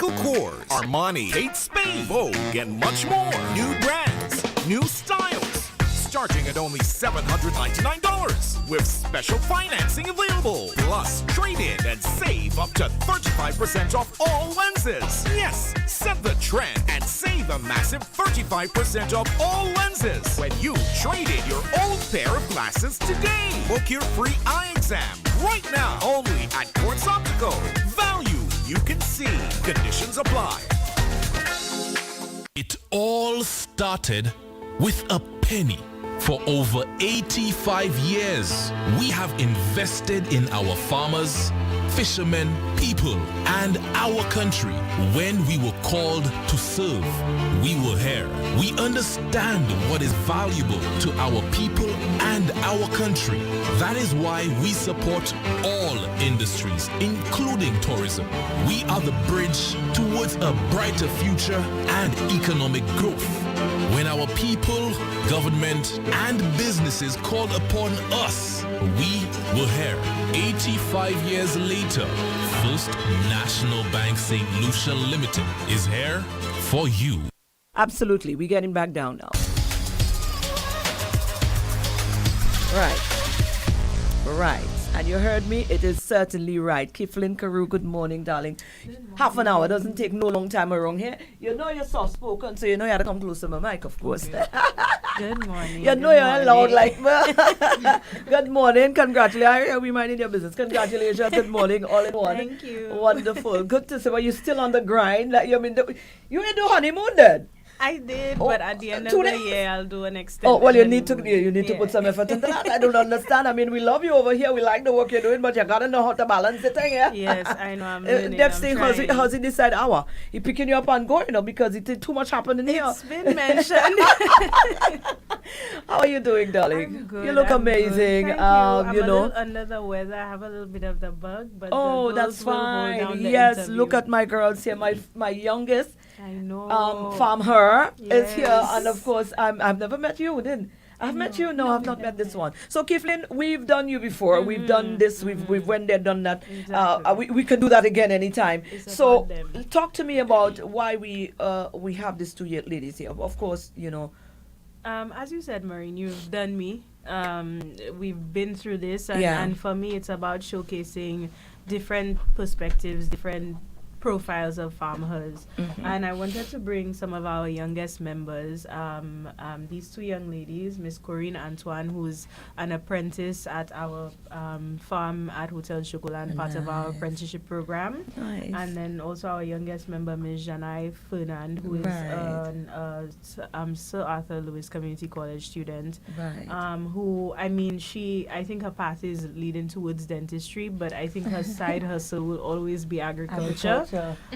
Michael Kors, Armani, Kate Spade, Vogue, and much more. New brands, new styles, starting at only $799 with special financing available. Plus, trade in and save up to 35% off all lenses. Yes, set the trend and save a massive 35% off all lenses when you trade in your old pair of glasses today. Book your free eye exam right now only at Quartz Optical. Value you can see. Conditions apply. It all started with a penny. For over 85 years, we have invested in our farmers, fishermen, people, and our country. When we were called to serve, we were here. We understand what is valuable to our people and our country. That is why we support all industries, including tourism. We are the bridge towards a brighter future and economic growth. When our people, government, and businesses called upon us, we were here. 85 years later, First National Bank St. Lucia Limited is here for you. Absolutely. We're getting back down now. Right. And you heard me, it is certainly right. Keithlin, Caroo, good morning, darling. Good morning. Half an hour doesn't take no long time around here. You know you're soft spoken, so you know you have to come close to my mic, of course. Good morning. You know you're loud like me. Good morning, congratulations. We mind in your business. Congratulations, good morning, all in one. Thank you. Wonderful. Good to see you. You're still on the grind. Like, you ain't do honeymoon then? I did, but at the end of the year, I'll do an extended. Oh, well, you need to put some effort into that. I don't understand. I mean, we love you over here. We like the work you're doing, but you got to know how to balance the thing, yeah? Yes, I know. I'm learning. Next thing, how's he decide hour? He picking you up and going, because it did too much happening here. It's been mentioned. How are you doing, darling? I'm good. You look amazing. Thank you. I'm a little under the weather. I have a little bit of the bug, but that's fine. Yes, look at my girls here. My youngest. I know. Farm her is here, and of course, I've never met you, didn't I've met you? No, I've not met this one. So, Keithlin, we've done you before. Mm-hmm. We've done this. We've went there, done that. Exactly. We can do that again anytime. So, talk to me about why we have these two ladies here. Of course, as you said, Mareen, you've done me. We've been through this, and for me, it's about showcasing different perspectives, different profiles of farmers, and I wanted to bring some of our youngest members, these two young ladies, Miss Corinne Antoine, who's an apprentice at our farm at Hotel Chocolat, part of our apprenticeship program, and then also our youngest member, Ms. Janai Fernand, who is Sir Arthur Lewis Community College student, who, I think her path is leading towards dentistry, but I think her side hustle will always be agriculture.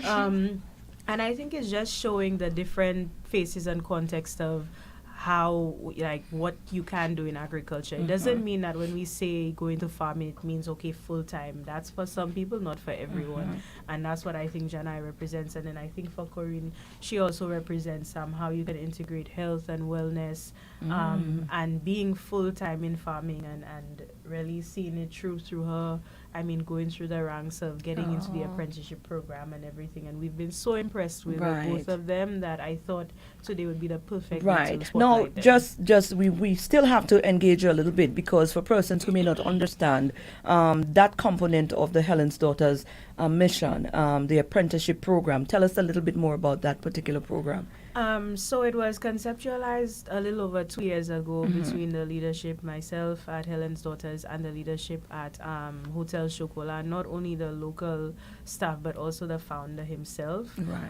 And I think it's just showing the different faces and context of how, what you can do in agriculture. It doesn't mean that when we say going to farm, it means, okay, full-time. That's for some people, not for everyone. And that's what I think Janai represents. And then I think for Corinne, she also represents how you can integrate health and wellness and being full-time in farming and really seeing it through her. Going through the ranks of getting into the apprenticeship program and everything. And we've been so impressed with both of them that I thought today would be the perfect way to spotlight them. We still have to engage a little bit, because for persons who may not understand that component of the Helen's Daughters mission, the apprenticeship program. Tell us a little bit more about that particular program. So it was conceptualized a little over 2 years ago between the leadership, myself at Helen's Daughters, and the leadership at Hotel Chocolat, not only the local staff, but also the founder himself.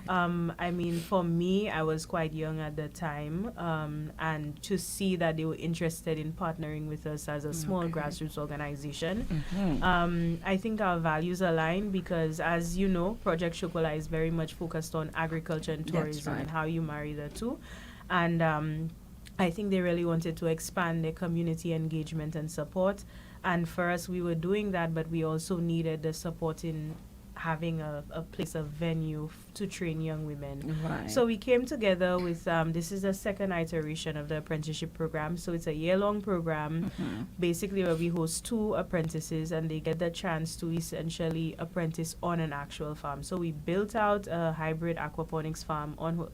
For me, I was quite young at the time, and to see that they were interested in partnering with us as a small grassroots organization. I think our values align because, as you know, Project Chocolat is very much focused on agriculture and tourism and how you marry the two. And I think they really wanted to expand their community engagement and support. And for us, we were doing that, but we also needed the support in having a place, a venue to train young women. Right. So we came together with, this is the second iteration of the apprenticeship program. So it's a year-long program, basically where we host 2 apprentices and they get the chance to essentially apprentice on an actual farm. So we built out a hybrid aquaponics farm on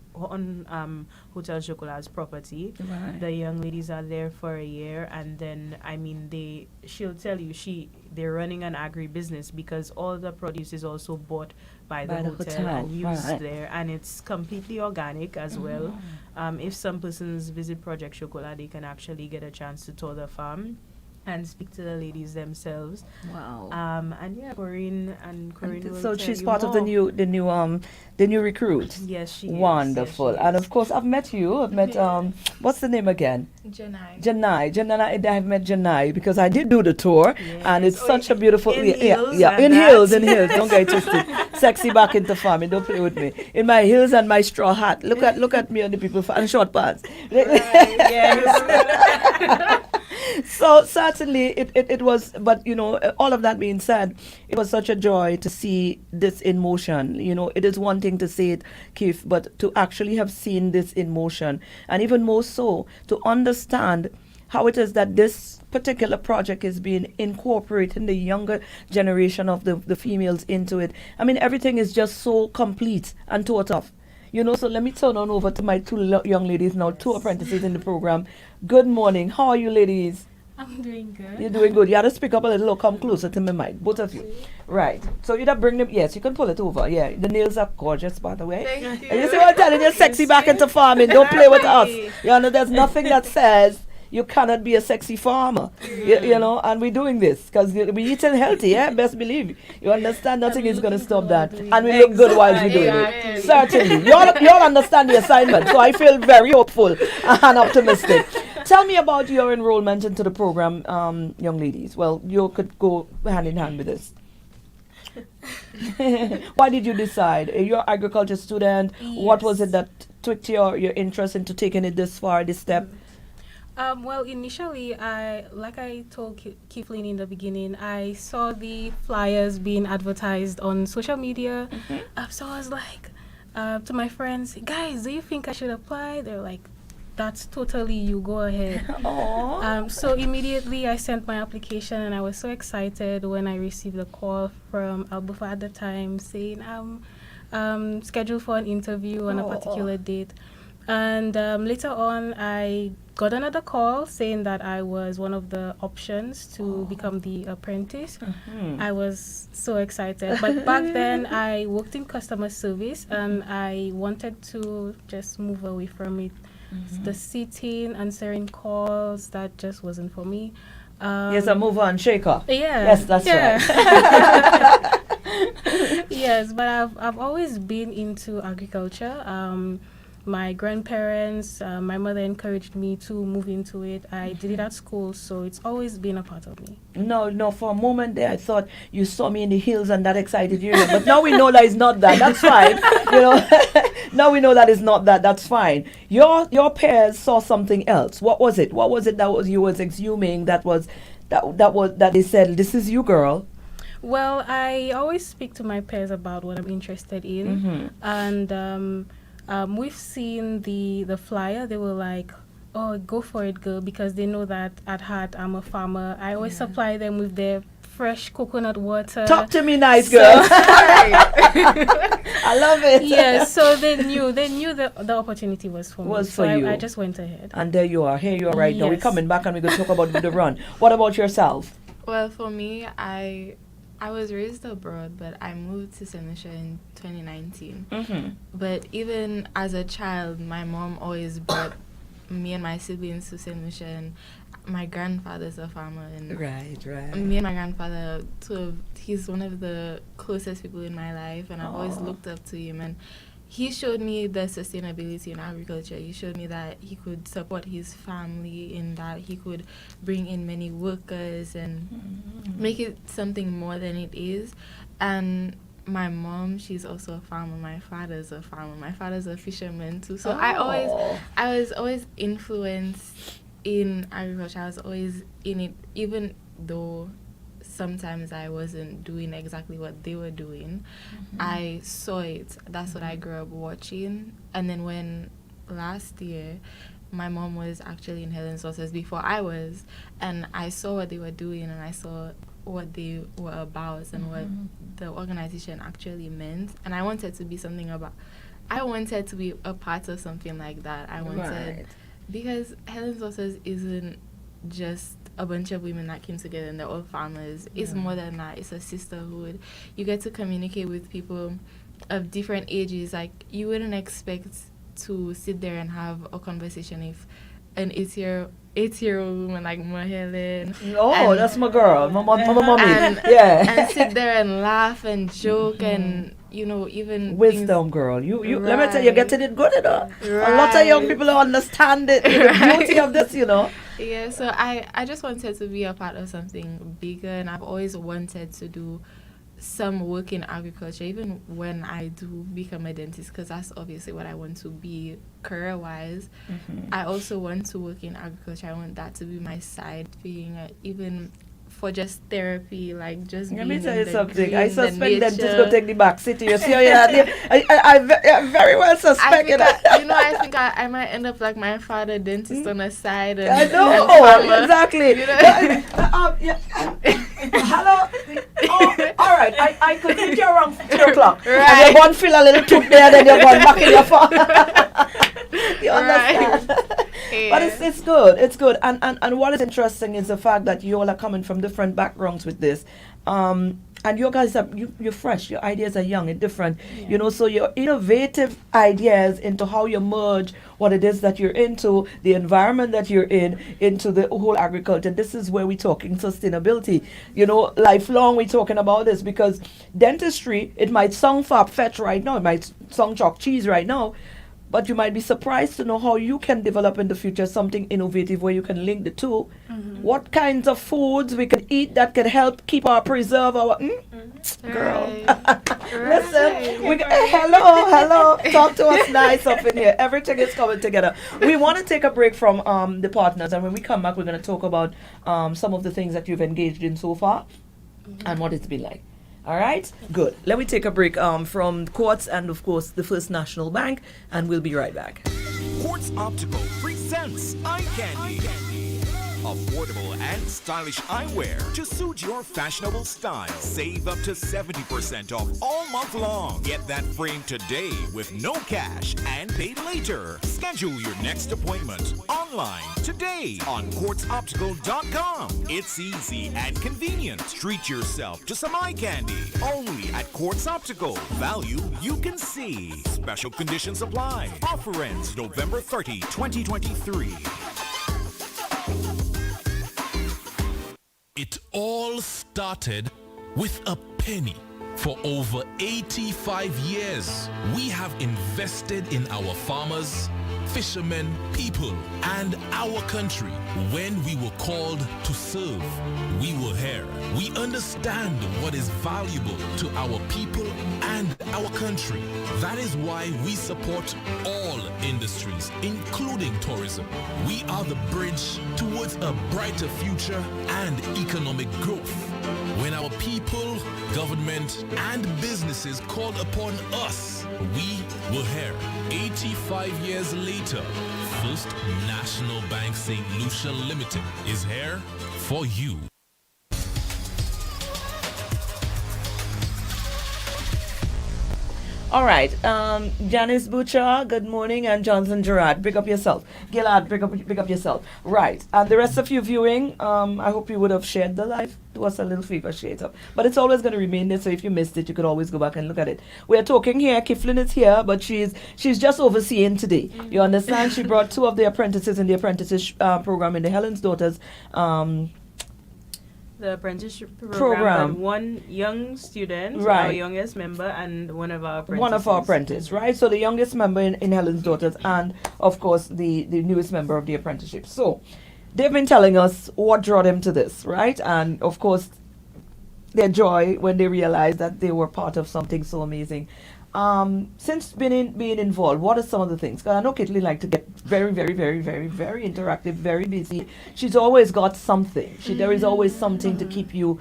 Hotel Chocolat's property. Right. The young ladies are there for a year, and then she'll tell you they're running an agri-business because all the produce is also bought by the hotel and used there, and it's completely organic as well. If some persons visit Project Chocolat, they can actually get a chance to tour the farm and speak to the ladies themselves. Wow. And yeah, Mareen will so tell she's you part of more. the new recruit. Yes, she Wonderful. is. Yes, she And is. of course, I've met you. I've met what's the name again? Janai. I've met Janai because I did do the tour, and it's such a beautiful. in in heels. Don't get it twisted. Sexy back into farming. Don't play with me. In my heels and my straw hat. Look at me and the people and short pants. Yes. So certainly it was, but all of that being said, it was such a joy to see this in motion. It is one thing to say it, Keith, but to actually have seen this in motion, and even more so to understand how it is that this particular project is being incorporated in the younger generation of the females into it. I mean, everything is just so complete and thought of. So let me turn on over to my 2 young ladies now, 2 apprentices in the program. Good morning. How are you, ladies? I'm doing good. You're doing good. You had to speak up a little or come closer to my mic, both of you. Right. So you have bring them. Yes, you can pull it over. Yeah, the nails are gorgeous, by the way. Thank you. And you see what I'm telling you? Sexy back into farming. Don't play with us. There's nothing that says you cannot be a sexy farmer. And we're doing this because we eating healthy, best believe. You understand? Nothing is going to stop that. And we look good while we're doing it. Certainly. You all understand the assignment, so I feel very hopeful and optimistic. Tell me about your enrollment into the program, young ladies. Well, you could go hand in hand with this. Why did you decide? You're an agriculture student. Yes. What was it that tweaked your interest into taking it this far, this step? Well, initially, like I told Keithlin in the beginning, I saw the flyers being advertised on social media. So I was like, to my friends, guys, do you think I should apply? They're like, that's totally you, go ahead. So immediately I sent my application, and I was so excited when I received a call from Albufa at the time saying I'm scheduled for an interview on a particular date. And later on, I got another call saying that I was one of the options to become the apprentice. I was so excited. But back then, I worked in customer service, and I wanted to just move away from it. The sitting, answering calls, that just wasn't for me. Yes, a mover and shaker. Yeah. Yes, that's right. Yes, but I've always been into agriculture. My grandparents, my mother encouraged me to move into it. I did it at school, so it's always been a part of me. No, for a moment there, I thought you saw me in the hills and that excited you. But now we know that it's not that. That's fine. Now we know that it's not that. That's fine. Your peers saw something else. What was it? What was it that you was exhuming that they said, this is you, girl? Well, I always speak to my peers about what I'm interested in. And we've seen the flyer. They were like, oh, go for it, girl, because they know that at heart I'm a farmer. I always supply them with their fresh coconut water. Talk to me nice, girl. I love it. Yeah, so they knew the opportunity was for me. For you. I just went ahead. And there you are. Here you are right now. We're Yes. coming back and we're going to talk about the run. What about yourself? Well, for me, I was raised abroad, but I moved to St. Lucia in 2019. But even as a child, my mom always brought me and my siblings to St. Lucia, and my grandfather's a farmer. And Right. me and my grandfather, he's one of the closest people in my life, and I've always looked up to him. And he showed me the sustainability in agriculture. He showed me that he could support his family, in that he could bring in many workers and make it something more than it is. And my mom, she's also a farmer. My father's a farmer. My father's a fisherman too. So I was always influenced in agriculture. I was always in it, even though sometimes I wasn't doing exactly what they were doing, I saw it. That's what I grew up watching. And then when last year, my mom was actually in Helen's Daughters before I was, and I saw what they were doing, and I saw what they were about and what the organization actually meant, and I wanted to be I wanted to be a part of something like that. I wanted, because Helen's Daughters isn't just a bunch of women that came together and they're all farmers. It's more than that. It's a sisterhood. You get to communicate with people of different ages. Like, you wouldn't expect to sit there and have a conversation if an eight-year-old woman like Helen. Oh, that's my girl, my mommy. And sit there and laugh and joke and, you know, even wisdom, girl. You let me tell you, you're getting it good, you know. A lot of young people don't understand it. The beauty of this, you know. Yeah, so I just wanted to be a part of something bigger, and I've always wanted to do some work in agriculture, even when I do become a dentist, because that's obviously what I want to be career-wise. I also want to work in agriculture. I want that to be my side thing, even for just therapy, like just let being me tell you something. green, I suspect the dentists nature. go take the back seat. You see how I very well suspect it. I think I might end up like my father, dentist on the side. And, I know, and farmer, exactly. you know? Hello. Oh, all right. I could hit you around 2 o'clock. Right. And you're going to feel a little tooth there, then you're going back in your phone. You understand? Yeah. But it's good. It's good. And what is interesting is the fact that you all are coming from different backgrounds with this. And you guys are you're fresh. Your ideas are young and different. Yeah. You know, so your innovative ideas into how you merge what it is that you're into, the environment that you're in, into the whole agriculture. This is where we're talking sustainability. You know, lifelong we're talking about this, because dentistry, it might sound far-fetched right now. It might sound chalk cheese right now. But you might be surprised to know how you can develop in the future something innovative where you can link the two. What kinds of foods we can eat that can help keep our preserve our girl. Listen, hello. Talk to us nice up in here. Everything is coming together. We want to take a break from the partners, and when we come back, we're going to talk about some of the things that you've engaged in so far and what it's been like. All right, good. Let me take a break from Quartz and, of course, the First National Bank, and we'll be right back. Quartz Optical presents Eye Candy. Affordable and stylish eyewear to suit your fashionable style. Save up to 70% off all month long. Get that frame today with no cash and pay later. Schedule your next appointment online today on quartzoptical.com. It's easy and convenient. Treat yourself to some eye candy only at Quartz Optical. Value you can see. Special conditions apply. Offer ends November 30, 2023. It all started with a penny. For over 85 years, we have invested in our farmers, fishermen, people, and our country. When we were called to serve, we were here. We understand what is valuable to our people and our country. That is why we support all industries, including tourism. We are the bridge towards a brighter future and economic growth. When our people, government, and businesses called upon us, we were here. 85 years later, First National Bank St. Lucia Limited is here for you. All right, Janice Butcher, good morning, and Johnson Gerard, big up yourself. Gillard, big up yourself. Right, and the rest of you viewing, I hope you would have shared the live. Do us a little favor, share it up. But it's always going to remain there, so if you missed it, you could always go back and look at it. We are talking here. Keithlin is here, but she's just overseeing today. You understand? She brought 2 of the apprentices in the apprenticeship program in the Helen's Daughters. The apprenticeship program. But one young student, right, our youngest member, and one of our apprentices. One of our apprentices, right? So the youngest member in Helen's Daughters, and of course the newest member of the apprenticeship. So they've been telling us what drew them to this, right? And of course their joy when they realized that they were part of something so amazing. Since being involved, what are some of the things? 'Cause I know Keithlin like to get very, very, very, very, very interactive, very busy. She's always got something. There is always something to keep you,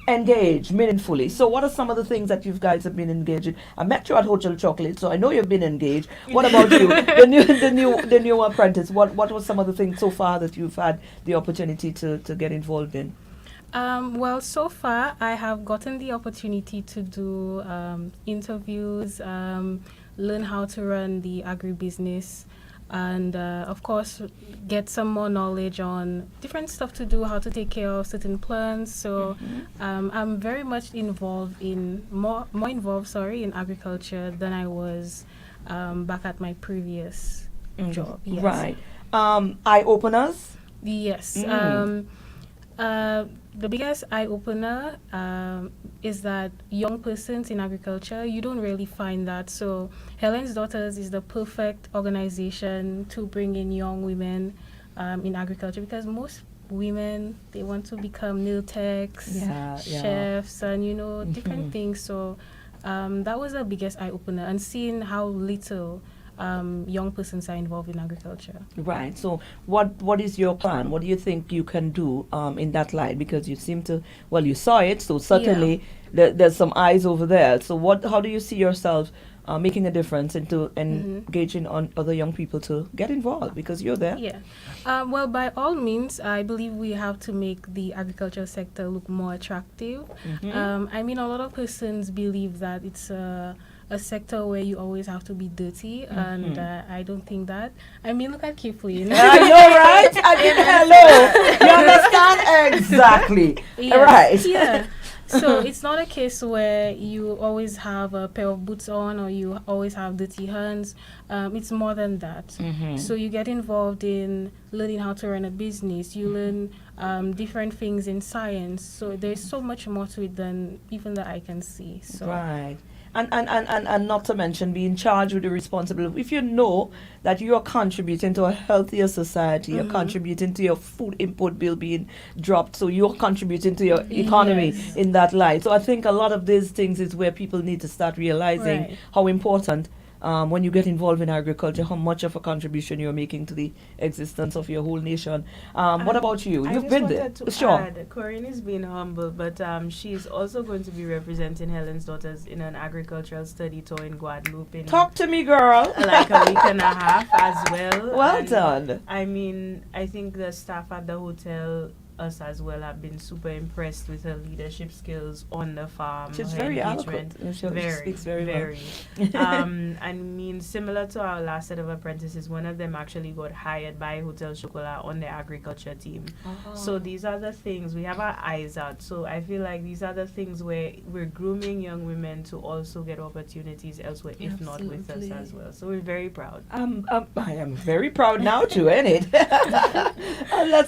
engaged meaningfully. So what are some of the things that you guys have been engaged in? I met you at Hotel Chocolate, so I know you've been engaged. What about you? The new apprentice. What were some of the things so far that you've had the opportunity to get involved in? Well, so far I have gotten the opportunity to do interviews, learn how to run the agribusiness, and of course get some more knowledge on different stuff to do, how to take care of certain plants. So I'm very much involved in more involved in agriculture than I was back at my previous job. Yes. Right. Eye openers. Yes. The biggest eye-opener is that young persons in agriculture, you don't really find that. So Helen's Daughters is the perfect organization to bring in young women in agriculture, because most women, they want to become nail techs, chefs, and, different things. So that was the biggest eye-opener, and seeing how little young persons are involved in agriculture. Right. So what is your plan? What do you think you can do in that light? Because you seem to, you saw it, so certainly there's some eyes over there. So how do you see yourself making a difference into engaging on other young people to get involved, because you're there? Yeah. Well, by all means, I believe we have to make the agriculture sector look more attractive. I mean, a lot of persons believe that it's a sector where you always have to be dirty, and I don't think that. I mean, look at Keithlin. I know, right? I mean, hello. You understand? Exactly. Yes. Right. Yeah. So it's not a case where you always have a pair of boots on or you always have dirty hands. It's more than that. So you get involved in learning how to run a business. You learn different things in science. So there's so much more to it than even that I can see. So. Right. And not to mention being charged with the responsibility. If you know that you are contributing to a healthier society, you're contributing to your food input bill being dropped, so you're contributing to your economy in that light. So I think a lot of these things is where people need to start realizing how important when you get involved in agriculture, how much of a contribution you're making to the existence of your whole nation. What about you? You've been there. Sure. Corinne is being humble, but she's also going to be representing Helen's Daughters in an agricultural study tour in Guadeloupe. Talk to me, girl. Like a week and a half as well. Well done. I mean, I think the staff at the hotel, us as well, have been super impressed with her leadership skills on the farm. She's her very engagement. eloquent. She speaks very well. I mean, similar to our last set of apprentices, one of them actually got hired by Hotel Chocolat on the agriculture team. So these are the things, we have our eyes out. So I feel like these are the things where we're grooming young women to also get opportunities elsewhere, if not with us as well. So we're very proud. I am very proud now too, ain't it?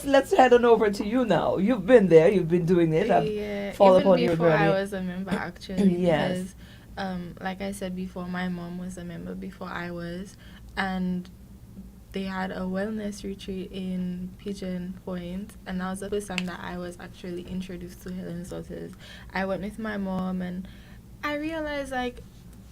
Let's head on over to you now. You've been there. You've been doing it. Fall upon your journey. I was a member actually. Yes. Because, like I said before, my mom was a member before I was, and they had a wellness retreat in Pigeon Point, and that was the first time that I was actually introduced to Helen's Daughters. I went with my mom, and I realized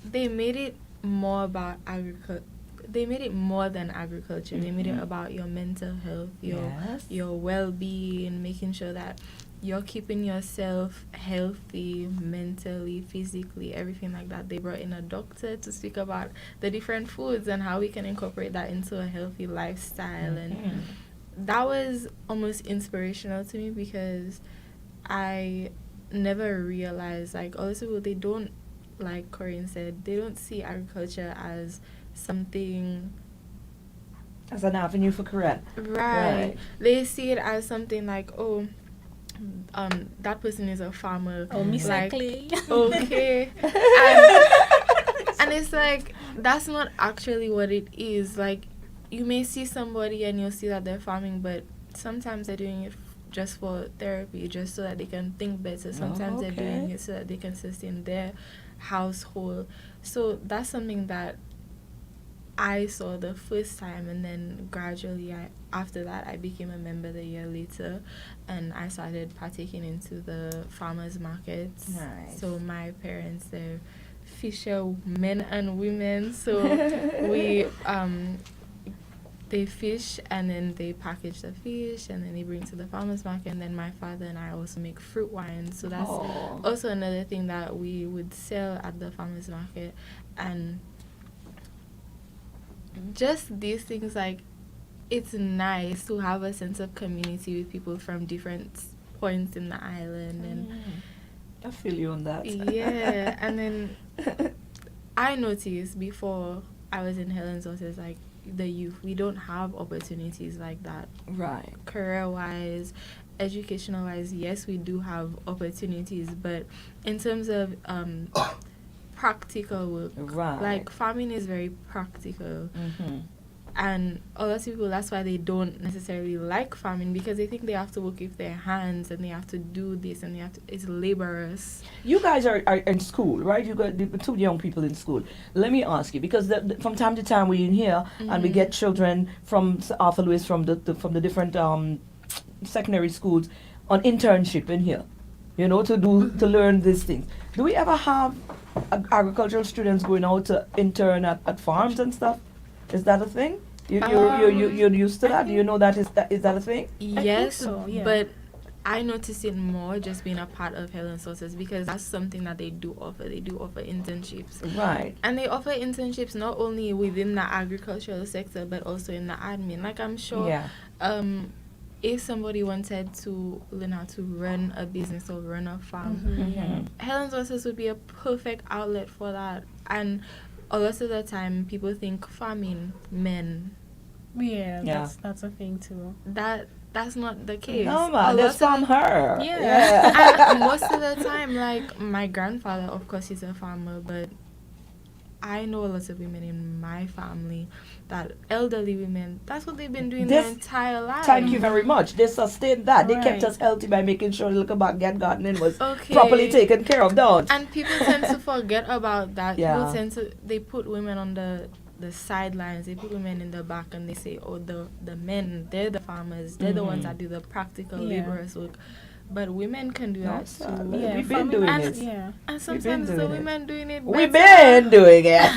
they made it more about agriculture. They made it more than agriculture. They made it about your mental health, your well-being, making sure that you're keeping yourself healthy mentally, physically, everything like that. They brought in a doctor to speak about the different foods and how we can incorporate that into a healthy lifestyle. And that was almost inspirational to me, because I never realized, all these people, they don't, like Corinne said, they don't see agriculture as something, as an avenue for career. Right. They see it as something like, that person is a farmer. Oh, okay. And it's that's not actually what it is. You may see somebody and you'll see that they're farming, but sometimes they're doing it just for therapy, just so that they can think better. Sometimes they're doing it so that they can sustain their household. So that's something that I saw the first time, and then gradually after that I became a member the year later, and I started partaking into the farmers markets. Nice. So my parents, they're fishermen and women. So we they fish and then they package the fish and then they bring it to the farmers market, and then my father and I also make fruit wine. So that's also another thing that we would sell at the farmers market. And just these things, like, it's nice to have a sense of community with people from different points in the island. And I feel you on that. yeah. And then I noticed before I was in Helen's Daughters, like, the youth, we don't have opportunities like that. Right. Career-wise, educational-wise, yes, we do have opportunities, but in terms of practical work, Right. like, farming is very practical. Mm-hmm. And a lot of people, that's why they don't necessarily like farming, because they think they have to work with their hands and they have to do this and it's laborious. You guys are in school, right? You got the 2 young people in school. Let me ask you, because from time to time we're in here and we get children from Arthur Lewis, from the different secondary schools on internship in here, you know, to learn these things. Do we ever have agricultural students going out to intern at farms and stuff? Is that a thing? You're used to that? Do you know is that a thing? Yes, so, yeah. but I notice it more just being a part of Helen's Daughters, because that's something that they do offer. They do offer internships. Right. And they offer internships not only within the agricultural sector, but also in the admin. Like, I'm sure if somebody wanted to learn how to run a business or run a farm, Helen's Daughters would be a perfect outlet for that. And a lot of the time, people think farming men. Yeah. That's a thing too. That's not the case. No, man, that's from her. Yeah. And most of the time, like, my grandfather, of course, he's a farmer, but I know a lot of women in my family, that elderly women, that's what they've been doing their entire life. Thank you very much. They sustained that. They Right. kept us healthy by making sure the little backyard gardening was properly taken care of, don't? And people tend to forget about that. Yeah. They put women on the sidelines, they put women in the back, and they say, oh, the men, they're the farmers, they're the ones that do the practical laborious work. But women can do that too. Yeah, we've been doing it. Yeah. And sometimes the women doing it better. We've been doing it.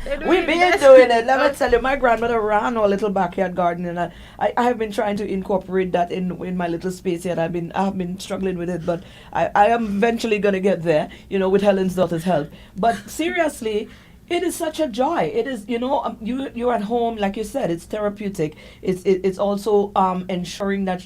They're doing We've it been better. doing it. Let me tell you, my grandmother ran our little backyard garden, and I have been trying to incorporate that in my little space here. I have been struggling with it, but I am eventually going to get there, you know, with Helen's Daughters' help. But seriously, it is such a joy. It is, you know, you're at home, like you said, it's therapeutic. It's also ensuring that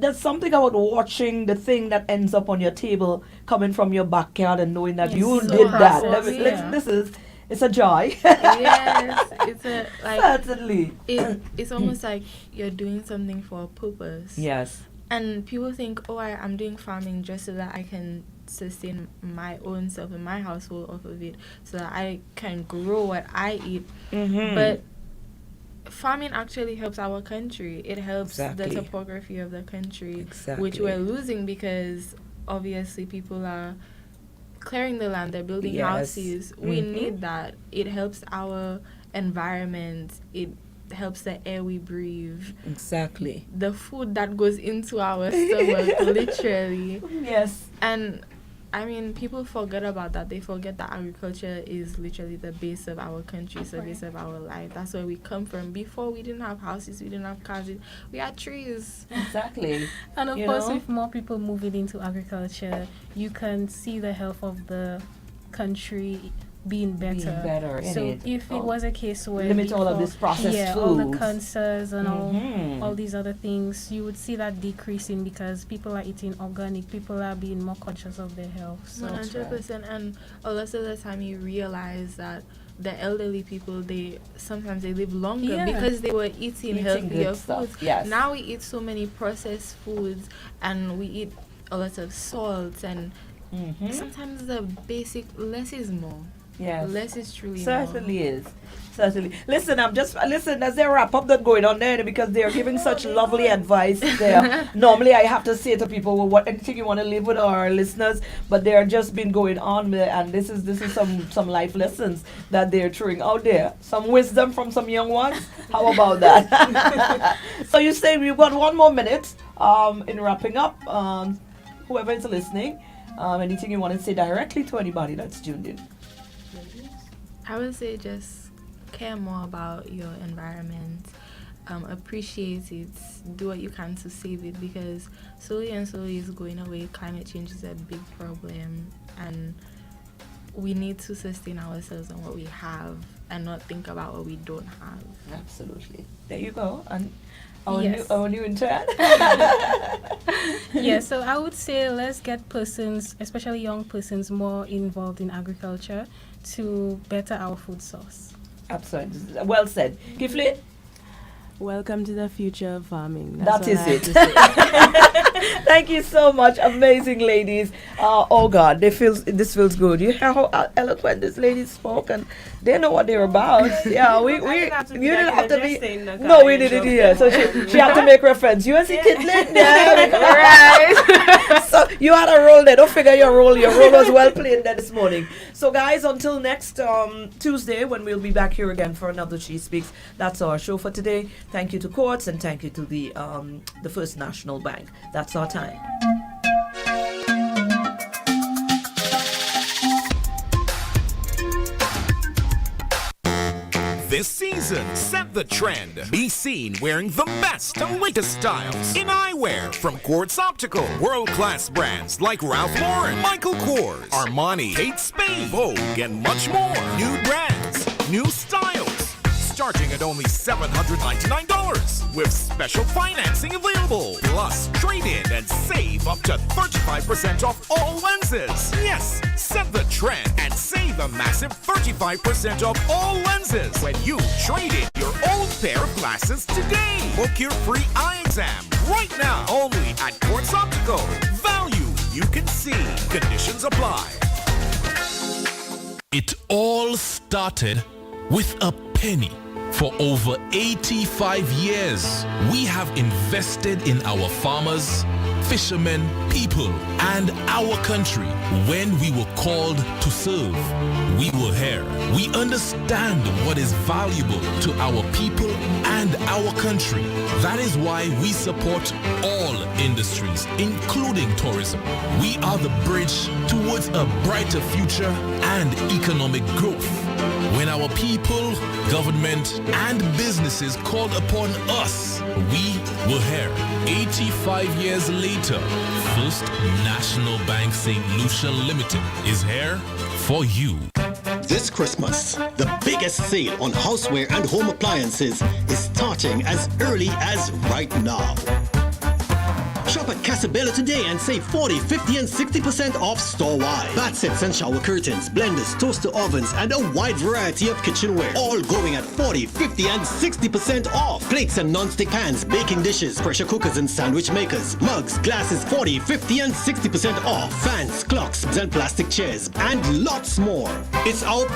there's something about watching the thing that ends up on your table coming from your backyard and knowing that you so did that. processed, It's a joy. Yes, it's a, like, Certainly. it's almost like you're doing something for a purpose. Yes. And people think, oh, I'm doing farming just so that I can sustain my own self and my household off of it, so that I can grow what I eat. But farming actually helps our country. It helps the topography of the country, which we're losing because obviously people are clearing the land, they're building houses. We need that. It helps our environment. It helps the air we breathe. Exactly. The food that goes into our stomach, literally. Yes. And I mean, people forget about that. They forget that agriculture is literally the base of our country, it's the base of our life. That's where we come from. Before, we didn't have houses, we didn't have cars, we had trees. Exactly. And of course, with more people moving into agriculture, you can see the health of the country being better. So if it was a case where limit all of this processed all foods, the cancers and all these other things, you would see that decreasing because people are eating organic, people are being more conscious of their health. So 100%. And a lot of the time you realize that the elderly people, sometimes they live longer because they were eating healthier foods. Yes. Now we eat so many processed foods and we eat a lot of salt, and sometimes the basic less is more. Yes. Less is truly Certainly more. is. Certainly. Listen, as they wrap up that going on there, because they're giving such lovely advice there. Normally I have to say to people, well, what anything you want to leave with our listeners, but they're just been going on there, and this is some life lessons that they're throwing out there. Some wisdom from some young ones. How about that? So you say we've got 1 more minute in wrapping up. Whoever is listening, anything you want to say directly to anybody that's tuned in? I would say just care more about your environment. Appreciate it, do what you can to save it, because slowly and slowly it's going away. Climate change is a big problem, and we need to sustain ourselves on what we have and not think about what we don't have. Absolutely. There you go. And Yes. our new intern. Yeah, so I would say let's get persons, especially young persons, more involved in agriculture to better our food source. Absolutely. Well said. Keithlin? Welcome to the future of farming. That That's is all I have it. to say. Thank you so much, amazing ladies. Oh God, this feels good. You hear how eloquent this lady spoke, and they know what they're about. Yeah, we didn't have to be you didn't like have to be. adjusting the No, we kind didn't of- hear. So she had to make reference. You and see Keithlin, yeah, right. So you had a role there. Don't figure your role. Your role was well played there this morning. So guys, until next Tuesday when we'll be back here again for another She Speaks. That's our show for today. Thank you to Courts and thank you to the First National Bank. That's our time. This season, set the trend. Be seen wearing the best and latest styles in eyewear from Quartz Optical. World-class brands like Ralph Lauren, Michael Kors, Armani, Kate Spade, Vogue, and much more. New brands, new styles. Starting at only $799 with special financing available. Plus, trade in and save up to 35% off all lenses. Yes, set the trend and save a massive 35% off all lenses when you trade in your old pair of glasses today. Book your free eye exam right now only at Quartz Optical. Value you can see. Conditions apply. It all started with a penny. For over 85 years, we have invested in our farmers, fishermen, people, and our country. When we were called to serve, we were here. We understand what is valuable to our people and our country. That is why we support all industries, including tourism. We are the bridge towards a brighter future and economic growth. When our people, government, and businesses called upon us, we were here. 85 years later, First National Bank St. Lucia Limited is here for you. This Christmas, the biggest sale on houseware and home appliances is starting as early as right now. Shop at Casabella today and save 40, 50 and 60% off store-wide. Bath sets and shower curtains, blenders, toaster ovens and a wide variety of kitchenware. All going at 40, 50 and 60% off. Plates and non-stick pans, baking dishes, pressure cookers and sandwich makers. Mugs, glasses, 40, 50 and 60% off. Fans, clocks and plastic chairs and lots more. It's our